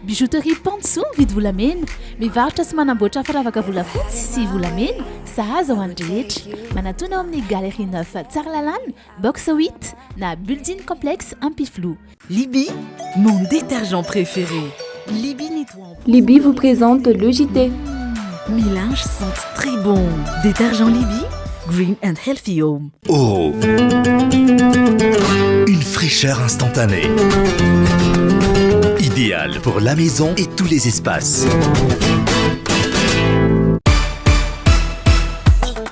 Bijouterie Pantso vidy volamena, mivarotra sy manamboatra firavaka volafotsy sy volamena, sahaza ho an'ny rehetra. Manatona ao amin'ny Galerie 9 Tsaralalàna, box 8 na Building Complexe Ampiflou. Libye, mon détergent préféré. Libye nettoie. Libye vous présente le JT. Mes linges sentent très bon. Détergent Libye, green and healthy home. Oh, une fraîcheur instantanée. Idéal pour la maison et tous les espaces.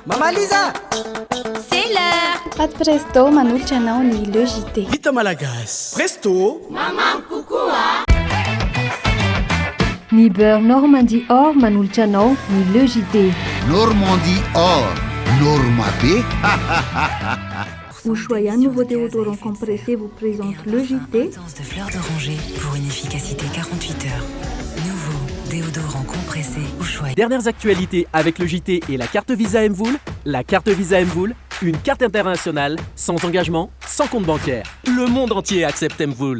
Maman Lisa, c'est l'heure. Pat presto manolotra anao ny le JT. Vita malagasy. Presto. Maman kokoa. Ny beurre Normandie Or manolotra anao ny le JT. Normandie Or, Normabé. Ushuaïa nouveau déodorant compressé vous présente le JT. De fleurs d'oranger pour une efficacité 48 heures. Nouveau déodorant compressé Ushuaïa. Dernières actualités avec le JT et la carte Visa Mvoul. La carte Visa Mvoul, une carte internationale, sans engagement, sans compte bancaire. Le monde entier accepte Mvoul.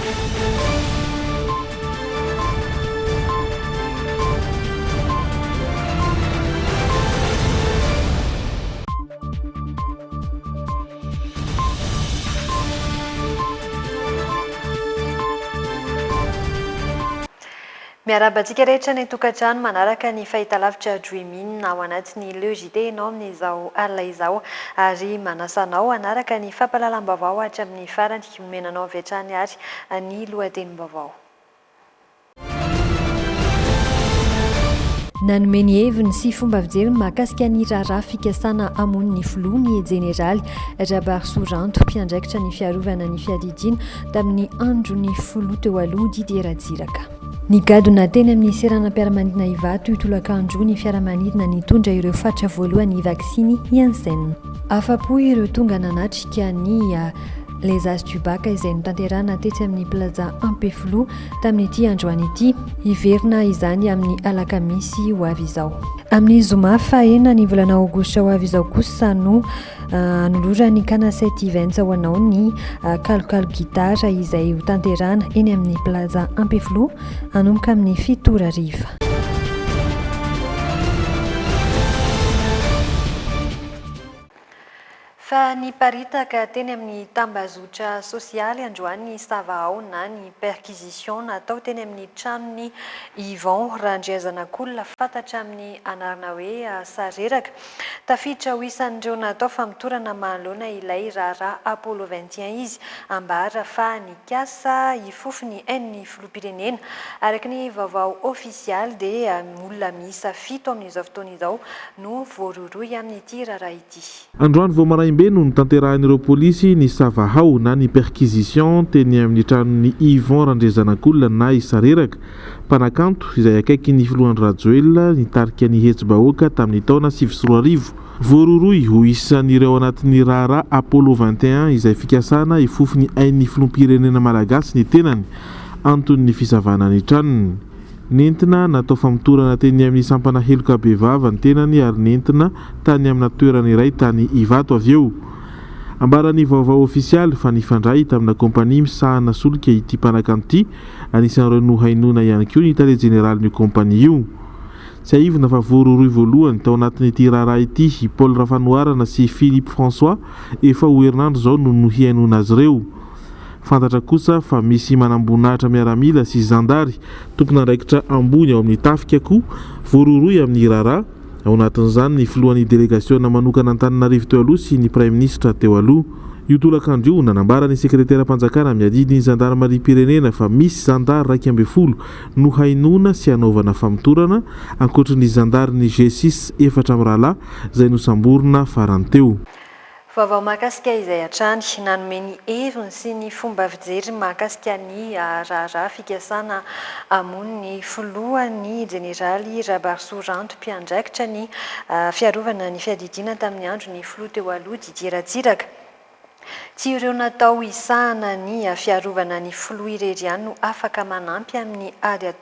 Miarabantsika rehetra ny tokantrano manaraka ny fahitalavitra Dreaming ao anatin'ny Le JT ianao amin'izao alina izao ary manasanao anaraka ny fampahalalam-baovao hatramin'ny farany omenanao avy hatrany ary ny lohatenim-baovao. Nanome ny heviny sy fomba fijery mahakasika ny raharaha fikasana hamono ny filoha ny jeneraly Rabarsoranto mpiandraikitra ny fiarovana ny fiadidiana tamin'ny andro ny filoha teo aloha Didier Ratsiraka. Ny gadona teny amin'ny seranam-piaramanidina Ivato itolakandro ny fiaramanidina nitondra ireo fatra voalohany vaksiny Janssen. Afapo ireo tonga nanatrika ny les Astubaka izay notanterahana tetsy amin'ny plaza Ampiflou tamin'ity androany ity, hiverina izany amin'ny alakamisy ho avy izao. Amin'ny zoma fahena ny volana aogositra ho avy izao kosa no anolora ny Canasette Events ho anao ny kalokalo gitara izay ho tanterahana eny amin'ny plaza Ampiflou anomboka amin'ny 7 hariva. Fa ny paritaka teny amin'ny tambazotra sosialy androany Savao na ny perquisition natao teny amin'ny tranony Yvon Randriazanak'olona fantatra amin'ny anarana hoe Sareraka. Tafiditra ho isan'ireo natao famotorana manoloana ilay raharaha Apollo 21 izy ambara fa nikasa hifofony ny filoham-pirenena. Araka ny vaovao ofisialy dia olona miisa 7 amin'izao fotoana izao no voaroroy amin'ity raharaha ity. Androany vao maraimbe no nitanterahan'ireo polisy ny Savahao na ny perquisition teny amin'ny tranon'ny Yvon Randriazanak'olona na Sareraka mpanakanto izay akaiky ny filohan'ny Rajoelina nitarika ny hetsy-bahoaka tamin'ny taona 2024. Voaroroy ho isan'ireo anatin'ny raharaha Apollo 21 izay fikasana hifofony ain'ny filoham-pirenena malagasy ny tenany antony fisavana ny tranony. Nentina natao famotorana teny amin'ny sampana heloka bevava ny tenany ary nentina tany amina toerana iray tany Ivato avy eo. Ambarany vaovao ofisialy fa nifandray tamina kompania misahana solika ity mpanakanto ity anisan'ireo nohainoana ihany koa ny tale jeneraly ny kompania io. Tsy aivina fa voaroroy voalohany tao anatin'ity raharaha ity Paul Rafanoarana sy Philippe François efa ho herinandro zao no nohiainona azy ireo. Fantatra kosa fa misy manambonahitra miaramila sy zandary tompon'andraikitra ambony ao amin'ny tafika koa voaroroy amin'ny raharaha. Ao anatin'izany ny filohan'ny délégation manokana Antananarivo teo aloha sy ny prime ministre teo aloha. Io tolakandro io nanambara ny sekretera mpanjakana miadidi ny zandarmarie pirenena fa misy zandary 12 no hainoana sy anaovana famotorana ankoatran'ny zandary ny G6 efatra amin'ny rahalahy izay nosamborina farany teo. Vaovao mahakasika izay hatrany nanome ny heviny sy ny fomba fijery mahakasika ny raharaha fikasana hamono ny filohan'ny jeneraly Rabarsoranto mpiandraikitra ny fiarovana ny fiadidiana tamin'ny andro ny filoha teo aloha Didier Ratsiraka. tsy ireo natao isahana ny fiarovana ny filoha irery ihany no afaka manampy amin'ny ady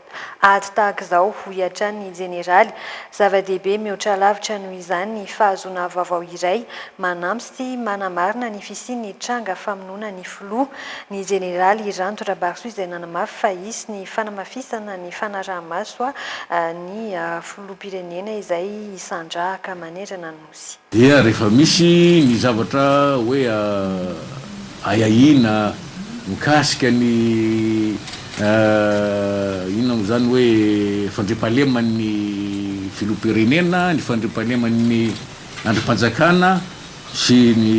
tahaka izao hoy hatrany jeneraly. Zava-dehibe mihoatra lavitra noho izany ny fahazoana vaovao iray manampy sy manamarina ny fisian'ny tranga famonoana ny filoha. Ny jeneraly Ranto Rabarso izay nanamafy fa isy ny fanamafisana ny fanaraha-maso ny filoham-pirenena izay isandrahaka manerana nosy. Dia rehefa misy ny zavatra hoe ayahina mikasika ny inona moa zany hoe fandriam-pahaleman'ny filoham-pirenena, ny fandriam-pahaleman'ny andrim-panjakana sy ny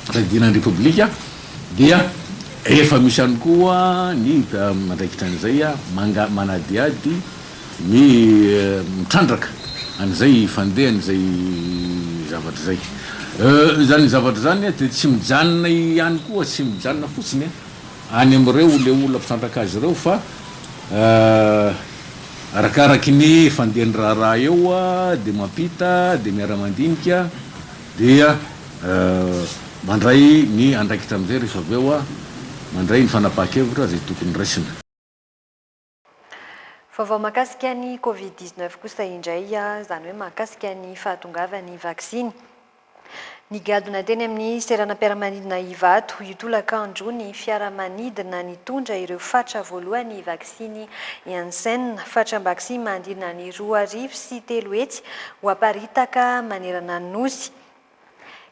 firadinan'ny repoblika, dia efa misy ihany koa ny mandraikitra an'izay manadiady ny mitrandraka an'izay fandehany zay zavatra zay. Zany zavatra zany dia tsy mijanona ihany koa, tsy mijanona fotsiny any amin'ireo le olona mpitrandraka azy ireo fa arakaraky ny fandehany raharaha eo dia mampita dia miara-mandinika dia mandray ny andraikitra amin'izay rehefa avy eo mandray ny fanapahan-kevitra zay tokony raisina. Vaovao mahakasika ny Covid-19 kosa indray zany hoe mahakasika ny fahatongavan'ny vaksiny. Nigadona teny amin'ny seranam-piaramanidina Ivato itolakandro ny fiaramanidina nitondra ireo fatra voalohany vaksiny Janssen, fatram-baksiny mandrina ny 2 sy 3 hetsy ho aparitaka manerana ny nosy.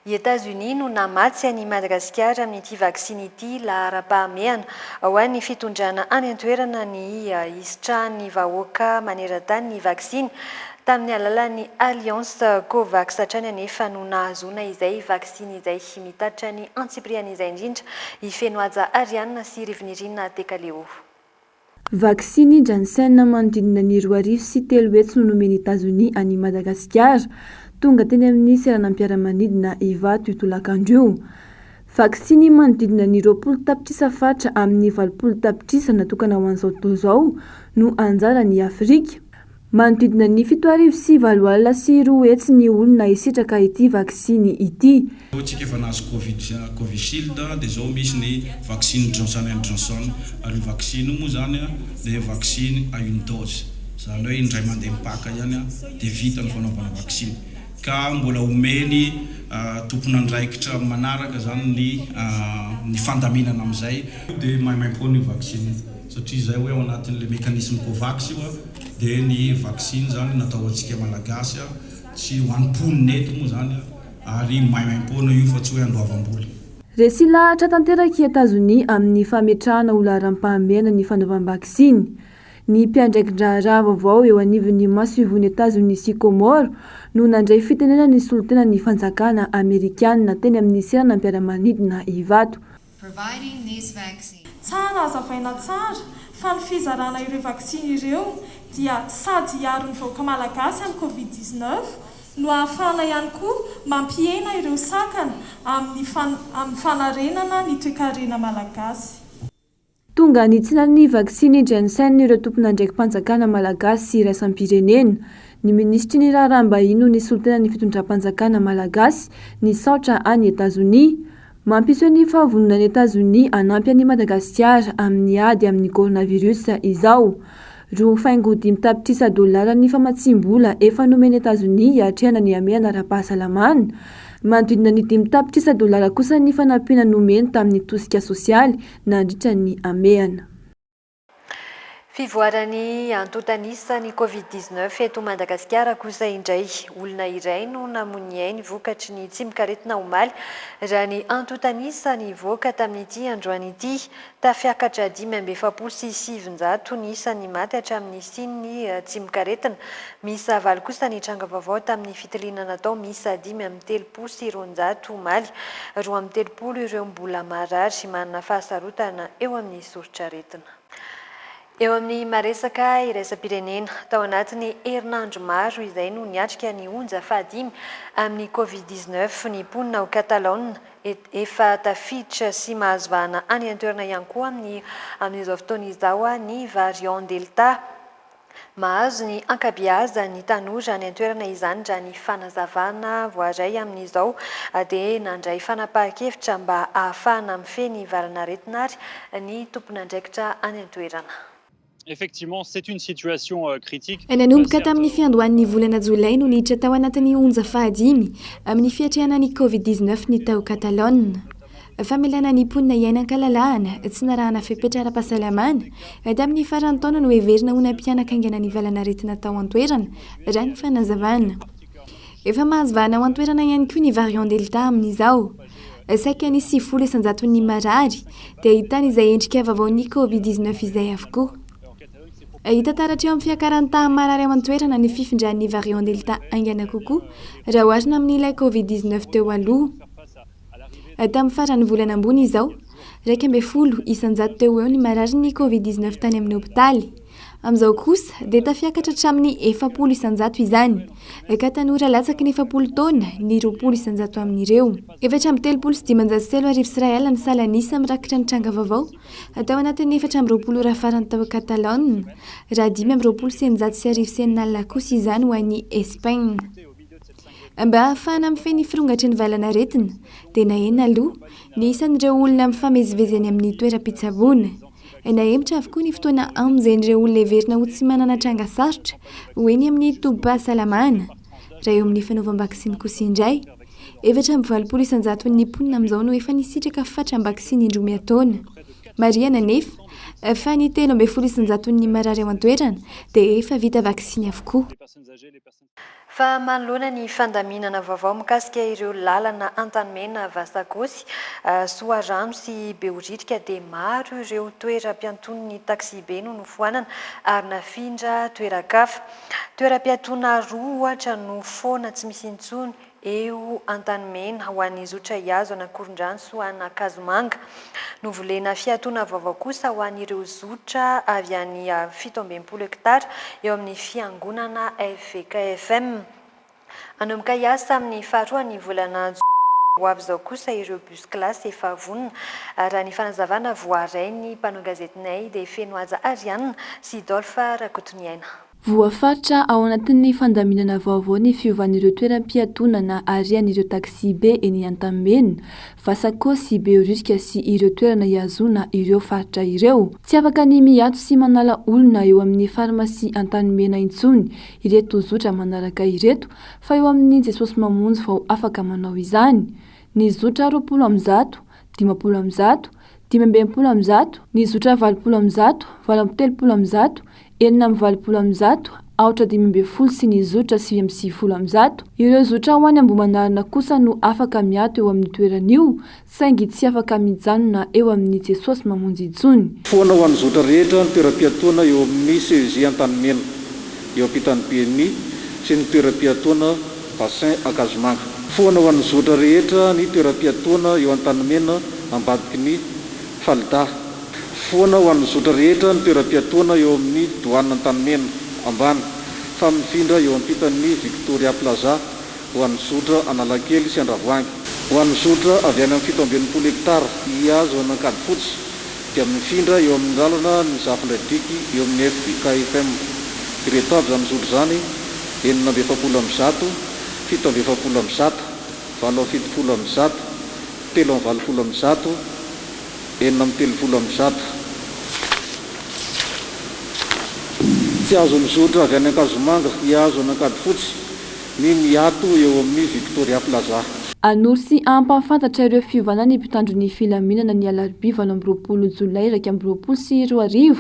I États-Unis no namatsy any Madagasikara amin'ity vaksiny ity lahara-pahamehana ao any fitondrana any an-toerana ny isitrahan'ny vahoaka maneran-tany ny vaksiny tamin'ny alalan'ny Alliance Covax hatrany anefa no nahazoana izay vaksiny izay mitatra ny antsipriana izay indrindra ifeno aja Ariana sy Rivonirinina Tekaleo. Vaksiny Janssen manodidina ny 2 sy 3 hetsy no nomeny États-Unis any Madagasikara. Tonga teny amin'ny seranam-piaramanidina Ivato itolakandro io. Vaksiny manodidina ny 20 tapitrisa fatra amin'ny 20 tapitrisa natokana ho an'izao tontolo izao no anjarany Afrika. Manodidina ny 7 sy 7 alina sy 2 hetsy ny olona hisitraka ity vaksiny ity. Tsika efa nahazo Covishield dia zao misy ny vaksiny Johnson & Johnson. Ary vaksiny moa zany dia vaksiny à une dose. Zany hoe indray mandeha mipaka ihany dia vita ny fanaovana vaksiny. Ka mbola omeny tompon'andraikitra manaraka zany ny fandaminana amin'izay dia maimaimpao ny vaksiny satria zay hoe ao anatin'le mekanisme Covax io dia ny vaksiny zany natao antsika malagasy tsy ho an'mponina eto moa zany ary maimaimpona io fa tsy hoe andoavam-bola. Resy lahatra tanteraka États-Unis amin'ny fametrahana ho laharam-pahamehana ny fanaovam-vaksiny. Ny mpiandraikin-draharaha vaovao eo anivon'ny maso ivon'ny États-Unis sy Comore no nandray fitenena ny solotena ny fanjakana Amerikanina teny amin'ny seranam-piaramanidina Ivato. Tsara azavaina tsara fa ny fizarana ireo vaksiny ireo dia sady hiaro ny vahoaka malagasy amin'ny Covid-19 no ahafahana ihany koa mampihena ireo sakana amin'ny fanarenana ny toe-karena malagasy. Tonga nitsinan'ny vaksiny Janssen ireo tompon'andraiki-panjakana malagasy sy iraisam-pirenena. Ny ministry ny raharaham-bahiny ny solotena ny fitondram-panjakana malagasy ny saotra any États-Unis. Mampiseho ny fahavononan'ny États-Unis anampy an'i Madagasikara amin'ny ady amin'ny coronavirus izao. Roa faingo 5 tapitrisa $, ny famatsim-bola efa nomeny États-Unis hiatrehana ny amehana ara-pahasalamana. Manodidina ny 5 tapitrisa $, kosa ny fanampiana nomeny tamin'ny tosika sosialy nandritra ny amehana. Fivoarany antotanisa ny Covid-19 eto Madagasikara kosa indray olona iray no namonia ny vokatry ny tsy mikaretina omaly raha ny antotanisa ny voaka tamin'ity androany ity tafiakatra 570 sy 700 ny isan'ny maty hatramin'ny siny tsy mikaretina. Misa valo kosa ny tranga vaovao tamin'ny fitiliana natao misa 530 sy 200 omaly, 230 ireo mbola marary manana fahasarotana eo amin'ny sorotraretina. Eo amin'ny maresaka iraisam-pirenena tao anatin'ny herinandro maro izay no niatrika ny onja fahadimy amin'ny Covid-19 ny mponina ao Catalogne efa tafiditra sy mahazo vahana any an-toerana ihany koa amin'izao fotoana izao ny variant Delta. mahazo ny ankabeaza ny tanora ny antoerana izany dra ny fanazavana voaray amin'izao dia nandray fanapahan-kevitra mba ahafahana mifeny varana retina ary ny tompon'andraikitra any antoerana. Effectivement, c'est une situation critique. Nanomboka tamin'ny fiandohan'ny volana Jolay no niditra tao anatin'ny onja fahadimy amin'ny fiatrehana ny Covid-19 ny tao Catalogne. Famelana ny mponina iainankalalahana tsy narahana fepetra ara-pahasalamana tamin'ny farany taona no heverina ho nampianaka aingana ny valana retina tao antoerana raha ny fanazavana. Efa mahazo vahana ao antoerana ihany koa ny variant delta amin'izao. Saika ny 7 isanjaton'ny marary dia ahitana izay endrika vaovaon'ny Covid-19 izay avokoa. Hita taratra eo amin'ny fiakarantaha marary ao antoerana ny fifindran'ny variant delta aingana kokoa raha oharina amin'ilay Covid-19 teo aloha. Tamin'ny farany volana ambony izao, 12 isanjato teo eo ny marary ny Covid-19 tany amin'ny hopitaly. Amin'izao kosa dia tafiakatra hatramin'ny 40 isanjato izany, ka tanora latsaky ny 40 taona ny 20 isanjato amin'ireo. 436 arivo sy iray alina ny salanisa mirakitra ny tranga vaovao tao anatin'ny 420 ora farany tao Catalogne, raha 520 sy arivo alina kosa izany ho an'ny Espagne. Mba ahafahana mifeny firongatry ny valana retina dia nahena aloha ny isan'ireo olona mifamezivezy any amin'ny toeram-pitsaboana. Nahemitra avokoa ny fotoana amin'izay olona heverina ho tsy manana tranga sarotra hoeny amin'ny tobim-pahasalamana raha eo amin'ny fanaovam-bakisiny kosa indray. 420 isanjato ny mponina amin'izao no efa nisitraka fatram-bakisiny indroa taona. Mariana nefa fa ny 13 isanjato ny marary ao antoerana dia efa vita vakisiny avokoa. Fa manoloana ny fandaminana vaovao mikasika ireo lalana Antanimena, Vasakosy, Soarano sy Beoritrika dia maro ireo toeram-pianton'ny taxi be no nofoanana ary nafindra toeran-kafa. Toeram-piantona roa ohatra no foana tsy misy intsony eo Antanimena ho an'ny zotra Iazo ana Korondrano sy ho ana Kazomanga. Novolena fiantona vaovao kosa ho an'ireo zotra avy any 17 hektara eo amin'ny fiangonana FVKFM. Anomboka hiasa amin'ny faharoa ny volana ho avy izao kosa ireo bus classe efa vonona raha ny fanazavana voaray ny mpanao gazetinay dia feno aja Arianna sy Dolpha Rakotoniaina. Voafaritra ao anatin'ny fandaminana vaovao ny fiovan'ireo toeram-piantonana arian'ireo taxi be eny Antanimena, Vasakosy, Beoritrika sy ireo toerana iazona ireo faritra ireo. Tsy afaka ny miato sy manala olona eo amin'ny farmasia Antanimena intsony ireto zotra manaraka ireto fa eo amin'ny Jesosy mamonjy vao afaka manao izany. Ny zotra 20 50 50 ny zotra 20 30 40 aotra 10 sy ny zotra 9 ireo zotra ho any Ambohimanarina kosa no afaka miato eo amin'ny toeran'io saingy tsy afaka mijanona eo amin'ny Jesosy mamonjy intsony. Foana ho an'ny zotra rehetra ny toeram-piantona eo amin'ny CEG Antanimena eo ampitan'ny BNI sy ny toeram-piantona Bassin Akazomanga. Foana ho an'ny zotra rehetra ny toeram-piantona eo Antanimena ambadiky ny Falda. Foana ho an'ny zotra rehetra ny toeram-piantona eo amin'ny Douane Antanimena ambany fa mifindra eo ampitan'ny Victoria Plaza ho an'ny zotra Analakely sy Andravoangy. Ho an'ny zotra avy any amin'ny 17 hektara Iazo Anankadifotsy dia mifindra eo amin'ny lalana ny Zafindradiky eo amin'ny FVKFM. Ireto avy izany zotra izany 970, 770, 770, 770, 930. Tsy azo mizotra avy any Ankazomanga, Iazo Anankadifotsy ny miato eo amin'ny Victoria Plaza. Anoro sy ampahafantatra ireo fiovanana ny mpitandro ny filaminana ny Alarobia 20 Jolay 2024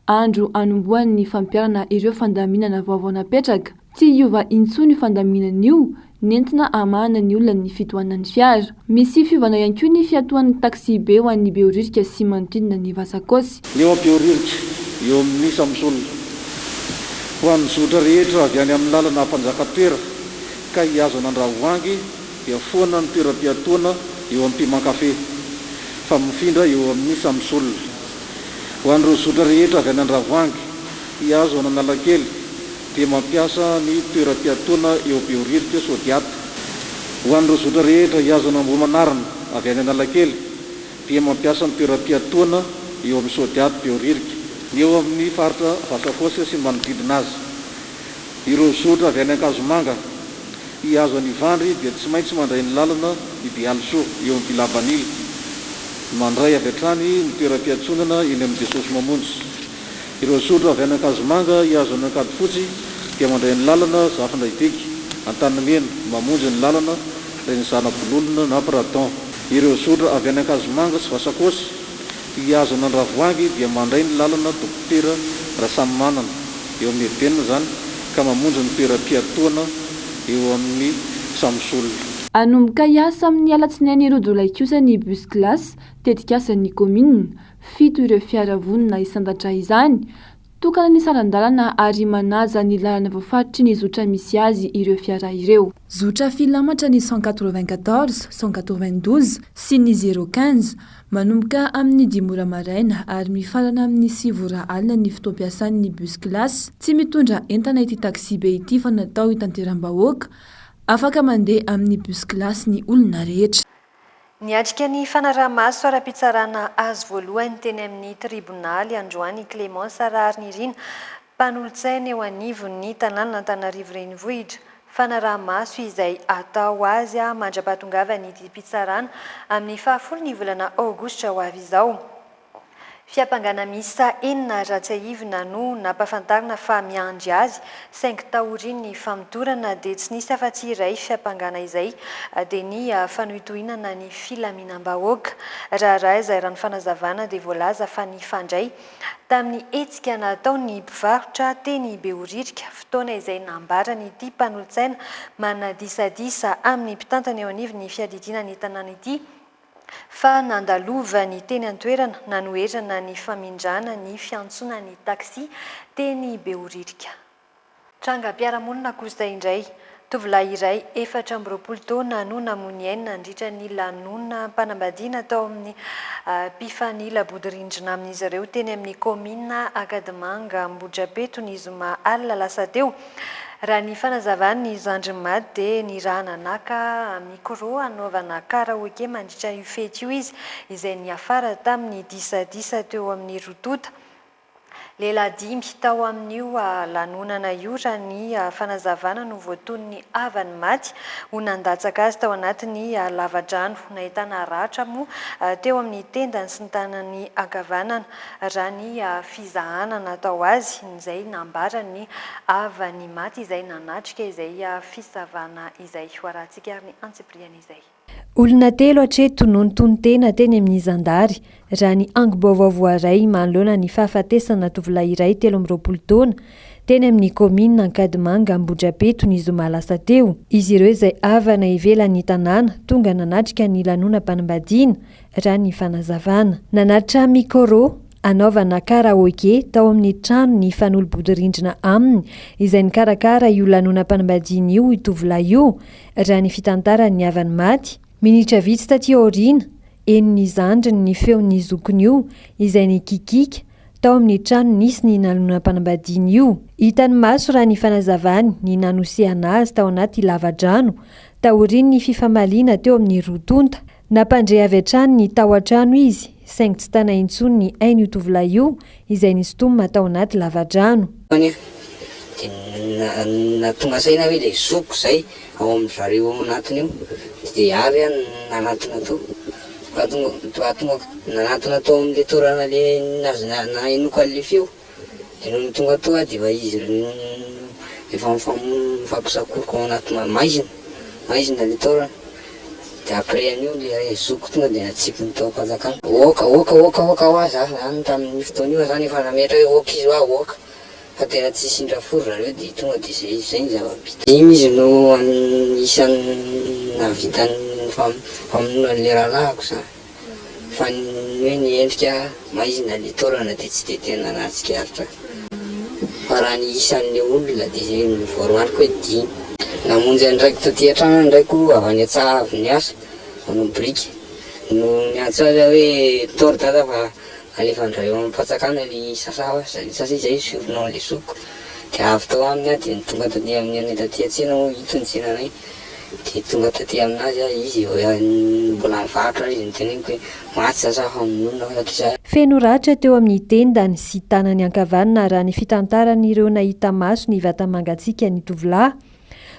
andro anombohan'ny fampiarana ireo fandaminana vaovao napetraka. Tsy hiova intsony fandaminana io nentina amahana ny olona ny fitohanan'ny fiara. Misy fiovana ihany koa ny fiatohan'ny taxi be ho an'ny Beoritrika sy manodidina ny Vasakosy. Eo a Beoritrika eo amin'ny Samsolona ho an'ny zotra rehetra avy any amin'ny lalana Mpanjakatoera ka Iazo Andravoangy dia foana ny toeram-piantona eo amin'ny Pimankafe fa mifindra eo amin'ny Samsolona. Ho an'ireo zotra rehetra avy any Andravoangy, Iazo Analakely dia mampiasa ny toeram-piantona eo Beoritrika Sodiata. Ho an'ireo zotra rehetra Iazo Ambohimanarina avy any Analakely dia mampiasa ny toeram-piantona eo amin'ny Sodiata Beoritrika. eo amin'ny faritra Vasakosy sy manodidina azy. Ireo zotra avy any Akazomanga hiazo any Ivandry dia tsy maintsy mandray ny lalana Ibialiso eo amin'ny Bilavanily, mandray avy hatrany ny toeram-piatsonana eny amin'ny Jesosy Mamonjy. Ireo zotra avy any Akazomanga hiazo any Ankadifotsy dia mandray ny lalana Zafindraidiky, Antanimena, mamonjy ny lalana reny Zanabololona na Pradon. Ireo zotra avy any Akazomanga sy Vasakosy hiazo any Andravoangy dia mandray ny lalana Dokotera Rasamimanana eo amin'ny Ebenina zany, ka mamonjy ny toeram-piatoana eo amin'ny Samsolona. Anomboka hiasa amin'ny alatsinainy rojo laikosa ny bus classe tetikasan'ny commune, 7 ireo fiara vonona isandatra izany. Tokana ny sarandalana ary manaja ny lalana voafaritry ny zotra misy azy ireo fiara ireo. Zotra filamatra ny 194, 192 sy ny 015 manomboka amin'ny 10 ora maraina ary mifarana amin'ny 7 ora alina ny fotoam-piasan'ny bus classe. Tsy mitondra entana ity taxi be ity fa natao hitanteram-bahoaka, afaka mandeha amin'ny bus classe ny olona rehetra. Niatrika ny fanaraha-maso ara-pitsarana azy voalohany teny amin'ny tribonaly androany Clémence Ararynirina, mpanolo-tsaina eo anivon'ny tanàna Antananarivo renivohitra. Fanaraha-maso izay atao azy mandra-patongava nyity pitsarana amin'ny 10 ny volana aogositra ho avy izao. Fiapangana misa 9 ratsahivina no nampafantarina fa miandry azy 5 taoriny ny famidorana dia tsy nisy afa-tsy iray fiapangana izay dia ny fanohitohinana ny filaminam-bahoaka. Raha izay rano fanazavana dia voalaza fa ny fandray tamin'ny hetsika natao ny mpivarotra teny Behoririka, fotoana izay nambarany ity mpanolo-tsaina manadisadisa amin'ny mpitantana eo anivon'ny fiadidina ny tanàna ity fa nandalova ny teny an-toerana nanoherana ny famindrana ny fiantsona ny taxi teny Behoririka. Trangam-piarahamonina kosa indray, tovolahy iray 4 taona no namoniaina nandritra ny lanonana mpanambadiana tao amin'ny mpifanila bodirindrina amin'izy ireo teny amin'ny komina Akadimanga Ambohidrabeto ny zoma alina lasa teo. Raha ny fanazavany ny zandrimady dia ny raha nanaka mikro anaovana karaoke mandritra io fety io izy izay niafara tamin'ny disadisa teo amin'ny rotota. Lehilahy 5 tao amin'io lanonana io raha ny fanazavana no voaton'ny avany maty ho nandatsaka azy tao anatin'ny lavadrano. Nahitana ratra moa teo amin'ny tendany sy ny tanany ankavanana raha ny fizahana natao azy izay nambarany avany maty izay nanatrika izay fisavana izay hoarantsika ary ny antsipriana izay. Olona 3 hatreto no nitontena teny amin'ny Zandary raha ny angobaovavoaray manoloana ny fahafatesana tovolahy iray 13 taona teny amin'ny komina Ankadimanga Ambohidrabeto ny zoma lasa teo. Izy ireo izay avana ivelan'ny tanàna tonga nanatrika ny lanonam-panambadiana raha ny fanazavana. Nanatra mikoro anaovana karaoke tao amin'ny trano ny fanolo-bodirindrina aminy izay nikarakara io lanonam-panambadiana io tovolahy io raha ny fitantarany avany maty. Minitra vitsy taty aoriana eniny zandriny ny feon'ny zokony io izay nikikika tao amin'ny trano nisy ny lanonam-panambadiana io. Hitany maso raha ny fanazavany ny nanosehana azy tao anaty lavadrano taoriny ny fifamaliana teo amin'ny rotonta. Nampandre avy hatrany ny tao an-trano izy saingy tsy tana intsony ny ainy io tovolahy io izay nisintomina tao anaty lavadrano. Natonga saina hoe le zoko zay ao amin'ny zareo anatiny io dia ary nanatona tao tonga nanatona tao amin'le torana le nainoka an'le feo dia no tonga tao dia efa izy efa mifampisakoroko ao anaty maizina le torana dia après an'io le zoko tonga dia natsipiny tao am-panjakana oka ho azy zany tamin'ny fotoana io zany efa nametra hoe oka izy ho oka fa tena tsy sindra fory zareo dia tonga dia zay ny zava-bita. Iny izy no isan'ny navitany famononan'le rahalahako zany fa hoe ny endrika maizina le torana dia tsy dia tena nahatsikaritra fa raha ny isan'le olona dia zay ny voaroaniko hoe 10. Namonjy andraiky taty an-trano ndraiky avy any an-tsaha avy niasa manao briky no miantso azy hoe tordada fa alefandray ao am-patsakana le sasa izay soronao le soko dia avy tao aminy dia tonga taty amin'ny taty an-tsena ho hiton'ny tsenanay de tonga taty aminazy a izy mbola nivarotra izy nyteneniko hoe matsy zaza hamonina satria feno ratra teo amin'ny tendany sy tanany ankavanana raha ny fitantaran'ireo nahita maso ny vata mangatsiaka ny tovolahy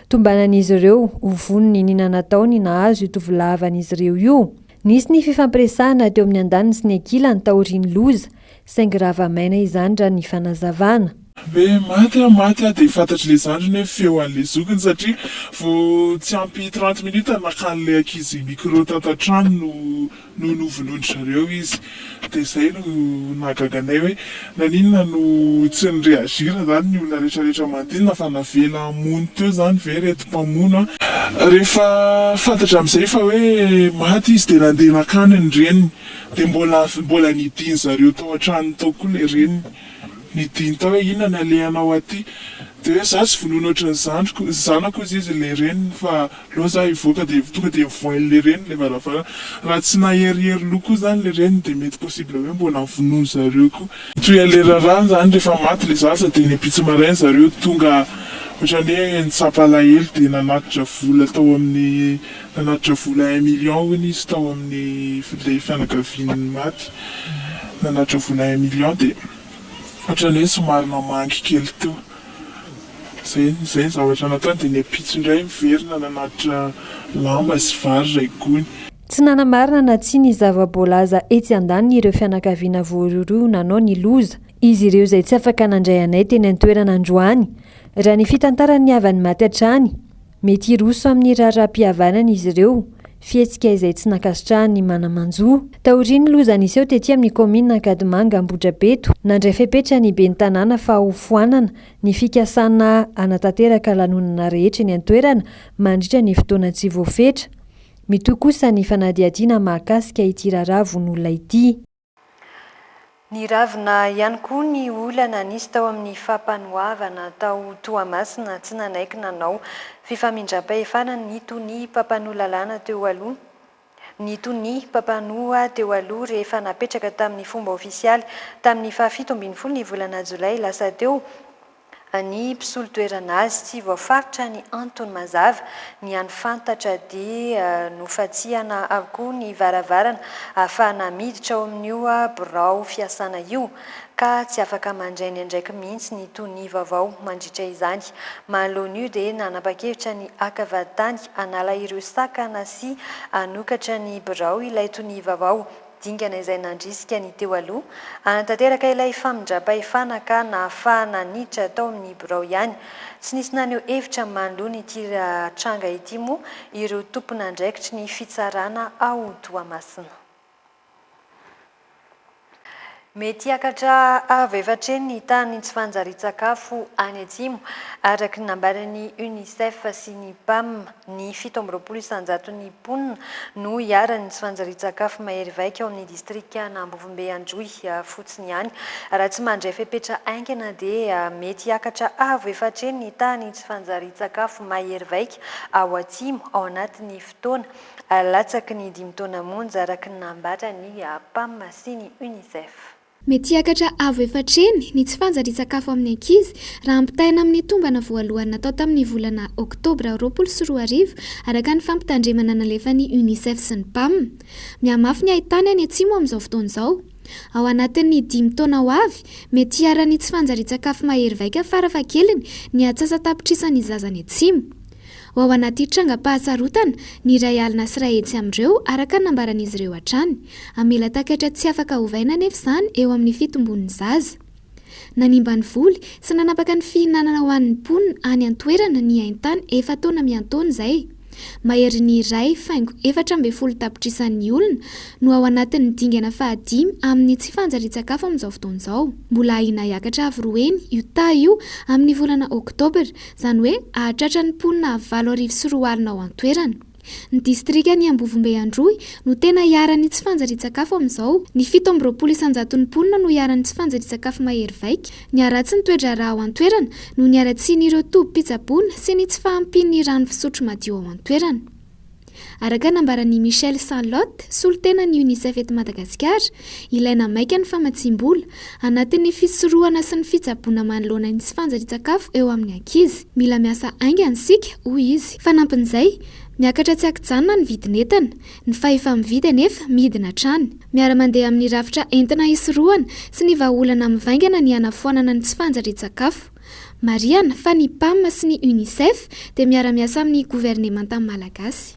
tombanan'izy ireo hovonony ninana taony nahazo io tovolahy avan'izy ireo io nisy ny fifampiresahana teo amin'ny andaniny sy ny ankilany taoriany loza saingy rava-maina izany raha ny fanazavana be maty dia fantatry le zandriny hoe feo an'le zokiny satria vo tsy ampy 30 minutes nakan'le ankizy micro tantatrano no novonoiny zareo izy dia izay no nahagaganay hoe naninona no tsy nireagira zany ny olona rehetrarehetra mandinina fa navela mony teo zany ve reto mpamono rehefa fantatra amin'izay fa hoe maty izy dia nandeha nakany ny reniny dia mbola nidiny zareo tao an-trano tao koa le reniny nidiny tao hoe inona ny alehanao aty dia hoe za tsy vonoina ohatran'ny zanako izy le reniny fa loha za hivoaka dia tonga dia mivoain'le reniny le varavara raha tsy naherihery loha koa zany le reniny dia mety possible hoe mbola mivonoiny zareo koa toy ale rarany zany rehefa maty le zaza dia nyapitsy marainy zareo tonga ohatrany hoe nitsapalahelo dia nanatitra vola tao amin'ny nanatitra vola 1 million hony izy tao amin'ny le fianakaviany maty nanatitra vola 1 million dia ohatrany hoe somary namangy kely teo zay zavatra nataony dia niapitso indray miverina nanatitra lamba sy vary ray gony tsy nanamarina na tsy ny zava-boalaza etsy andaniny ireo fianakaviana voaroroa nanao ny loza izy ireo izay tsy afaka nandray anay teny an-toerana androany raha ny fitantarany avany maty hatrany mety hiroso amin'ny raharaham-pihavanana izy ireo fihetsika izay tsy nakasitrahany manamanjoa taoriany loza nisy eo tetỳ amin'ny komina Ankadimanga Ambohidrabeto nandray fepetra ny ben'ny tanàna fa hofoanana ny fikasana anatanteraka lanonana rehetra ny an-toerana mandritra ny fotoana tsy voafetra mitohy kosa ny fanadihadiana mahakasika ity raharaha von'olona ity ny ravina ihany koa ny olana nisy tao amin'ny fampanoavana tao Toamasina tsy nanaiky nanao fifamindram-pahefana ny tony mpampanoa teo aloha ny tony mpampanoa teo aloha rehefa napetraka tamin'ny fomba ofisialy tamin'ny 17 ny volana Jolay lasa teo ny mpisolo toerana azy tsy voafaritra ny Antony Mazava ny any fantatra dia nofatsiana avokoa ny varavarana ahafahana miditra ao amin'io birao fiasana io ka tsy afaka mandray ny andraiky mihitsy ny tony vaovao mandritra izany mahalon'io dia nanapa-kevitra ny akavatany anala ireo sakana sy anokatra ny birao ilay tony vaovao dingana izay nandrisika ny teo aloha anatanteraka ilay famindram-pahefana ka nahafahana niditra tao amin'ny birao ihany tsy nisy naneho hevitra manoloa ny ity tranga ity moa ireo tompon'andraikitry ny fitsarana ao Toamasina mety hiakatra avo efatreny ny tany tsy fanjarian-tsakafo any atsimo araky ny nambaran'ny UNICEF sy ny PAM ny 17 isanjaton'ny mponina no hiarany tsy fanjarian-tsakafo mahery vaika ao amin'ny distrika n'Ambovimbe Androy fotsiny ihany raha tsy mandray fepetra aingana dia mety hiakatra avo efatreny ny tany tsy fanjarian-tsakafo mahery vaika ao atsimo ao anatin'ny fotoana latsaky ny 5 taona monja araky ny nambara ny PAM sy ny UNICEF mety hiakatra avo efatreny ny tsy fanjarian-tsakafo amin'ny ankizy raha ampitaina amin'ny tombana voalohany natao tamin'ny volana Oktobra 2024 araka ny fampitandremana nalefan'ny UNICEF sy ny PAM mihamafy ny ahitany any atsimo amin'izao fotoana izao ao anatin'ny 5 taona ho avy mety hiarany tsy fanjarian-tsakafo mahery vaika farafahakeliny ny atsasa tapitrisan'ny zazany atsimo ao anaty trangam-pahasarotana ny ray alina sy ray hetsy amin'ireo araka ny nambaran'izy ireo hatrany amela takatra tsy afaka hovaina nefa izany eo amin'ny fitombon'ny zaza nanimbany voly sy nanapaka ny fihinanana ho an'ny mponina any an-toerana ny haintany 4 taona miantaona izay mahery ny ray faingo 14 tapitrisan'ny olona no ao anatin'ny dingana 5 amin'ny tsy fanjarian-tsakafo amin'izao fotoana izao mbola ahina hiakatra avy roeny io io amin'ny volana Oktobra izany hoe ahatratra ny mponina 7 alina ao an-toerana ny distrika ny Ambovimbe Androy no tena hiarany tsy fanjarian-tsakafo amin'izao ny 17 isanjaton'ny mponina no hiarany tsy fanjarian-tsakafo mahery vaika ny aratsy ny toedra raha ao an-toerana no ny aratsian'ireo tobi-pitsaboana sy ny tsy fahampian'ny rano fisotro madio ao an-toerana araka nambarany Michel Sanlot solitenany UNICEF eto Madagasikara ilaina maika ny famatsim-bola anatin'ny fisorohana sy ny fitsaboana manoloana ny tsy fanjari-tsakafo eo amin'ny ankizy. Mila miasa aingana isika hoy izy. Fanampin'izay miakatra tsy akijanona ny vidin'entana, ny fahefa mividy anefa midina trany. Miara-mandeha amin'ny rafitra entina hisorohana sy ny vahaolana mivaingana ny hanafoanana ny tsy fanjari-tsakafo. Mariana fa ny PAM sy ny UNICEF dia miara-miasa amin'ny gouvernemanta malagasy.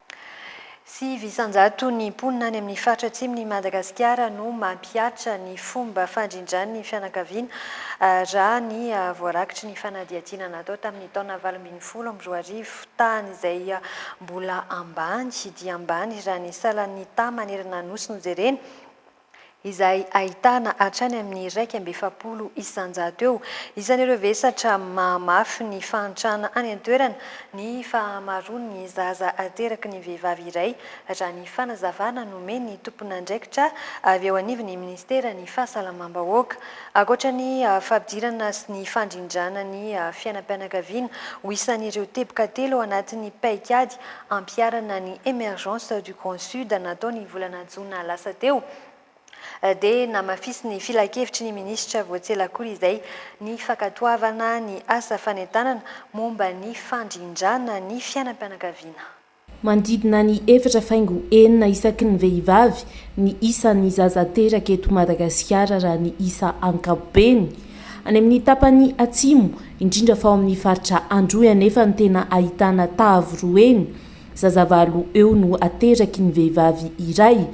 Sy visanjato ny mponina any amin'ny faritra atsimon' ny Madagasikara no mampiatra ny fomba fandrindrany ny fianakaviana raha ny voarakitry ny fanadihadiana natao tamin'ny taona 2010 amin'ny 2010 tany izay mbola ambany dia ambany raha ny salan'ny ta manerana nosy nojerena izay ahitana hatrany amin'ny 1.7 isanjato eo. Isan'ireo vesatra mamafy ny fahantrana any an-toerana ny fahamaroany zaza ateraky ny vehivavy iray raha ny fanazavana nomeny tompon'andraikitra avy eo anivon'ny ministera ny fahasalamam-bahoaka. Ankoatra ny fampidirana sy ny fandrindrana ny fiainam-pianakaviana ho isan'ireo teboka telo ao anatin'ny paikady ampiarana ny émergence du Grand Sud natao ny volana Jona lasa teo. Dia namafisy ny filakevitry ny minisitra voatselakory izay ny fakatoavana ny asa fanentanana momba ny fandrindrana ny fiainam-pianakaviana. Mandidina ny 4.4 isaky ny vehivavy ny isan'ny zaza teraka eto Madagasikara raha ny isa ankapobeny. Any amin'ny tapany atsimo indrindra fa ao amin'ny faritra Androy anefa ny tena ahitana tavoroeny zazavalo eo no ateraky ny vehivavy iray.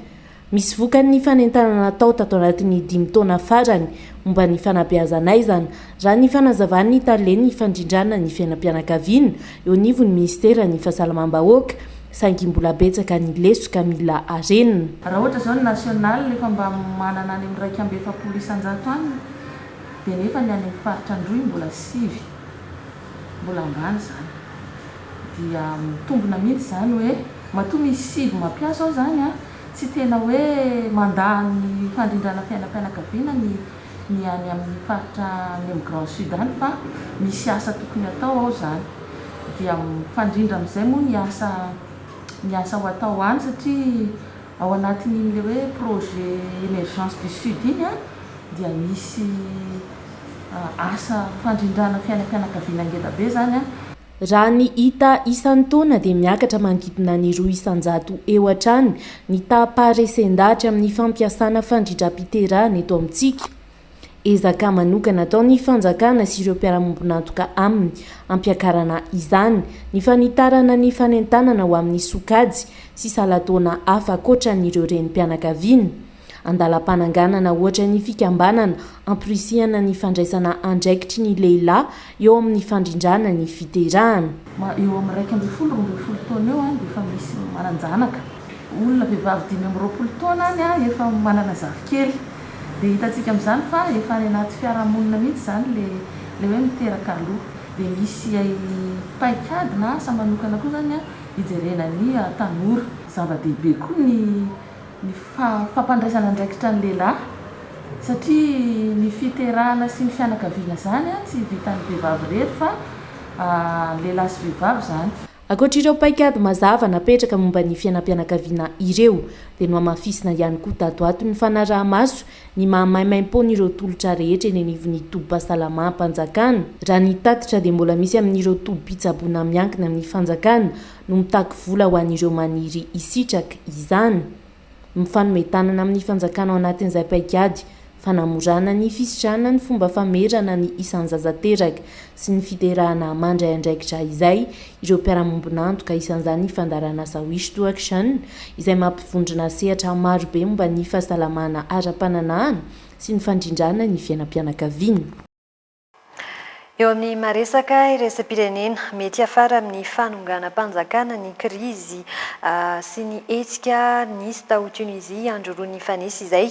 Misy vokany fanentanana natao tato anatin'ny 5 taona farany momba ny fanabeazana izany raha ny fanazavany taleny fandrindrana ny fiainam-pianakaviana eo anivon'ny ministera ny fahasalamam-bahoaka saingy mbola betsaka ny lesoka mila arenina. Raha ohatra zao ny national efa mba manana any amin'ny 1.7 isanjato any dia nefa ny any amin'ny faritra Androy mbola 7 mbola ambany zany dia mitombona mihitsy zany hoe matoa misy 7 mampiasa ao zany tsy tena hoe mandany fandrindrana fiainam-pianakaviana ny any amin'ny faritra ny Grand Sud any fa misy asa tokony atao ao zany dia fandrindra amin'izay moa ny asa ho atao any satria ao anatin'iny le hoe projet émergence du Sud iny dia misy asa fandrindrana fiainam-pianakaviana ngeda be zany raha ny hita isan'ny taona dia miakatra manodidina ny 2 isanjato eo hatrany ny taparesendatra amin'ny fampiasana fandrindram-piterahana eto amintsika. Ezaka manokana atao ny fanjakana sy ireo mpiara-mombonantoka aminy ampiakarana izany ny fanitarana ny fanentanana ho amin'ny sokajy sy salatona hafa ankoatran'ireo renim-pianakaviana. Andalam-pananganana ohatra ny fikambanana ampirisihana ny fandraisana andraikitry ny lehilahy eo amin'ny fandrindrana ny fiterahana. Eo amin'ny 1.7 taona eo dia efa misy mananjanaka. Olona vehivavy 5 taona any efa manana zafikely. Dia hitantsika amin'izany fa efa any anaty fiarahamonina mihitsy zany le hoe miteraka aloha. Dia misy paikady na asa manokana koa zany hijerena ny tanora. Zava-dehibe koa ny fampandraisana andraikitra ny lehilahy satria ny fiterahana sy ny fianakaviana zany tsy vitan'ny vehivavy rery fa lehilahy sy vehivavy zany. Ankoatr'ireo paikady mazava napetraka momba ny fiainam-pianakaviana ireo dia no amafisina ihany koa tato ny fanaraha-maso ny mahamaimaim-pon'ireo tolotra rehetra eny anivon'ny tobi-pahasalamam-panjakana. Raha ny tatitra dia mbola misy amin'ireo tobi-pitsaboana miankina amin'ny fanjakana no mitaky vola ho an'ireo maniry isitraka izany. Mifanometanana amin'ny fanjakana ao anatin'izay paikady fanamorana ny fisitrana ny fomba famerana ny isan'ny zazateraka sy ny fiterahana mandray andraikitra izay ireo mpiara-mombonantoka isan'izany fandarana asa wish to action izay mampivondrona sehatra maro be momba ny fahasalamana ara-pananahana sy ny fandrindrana ny fiainam-pianakaviana. Eo amin'ny maresaka iraisam-pirenena mety afara amin'ny fanonganam-panjakana ny krizy sy ny hetsika nisy tao Tunisia andro roa ny fanesy izay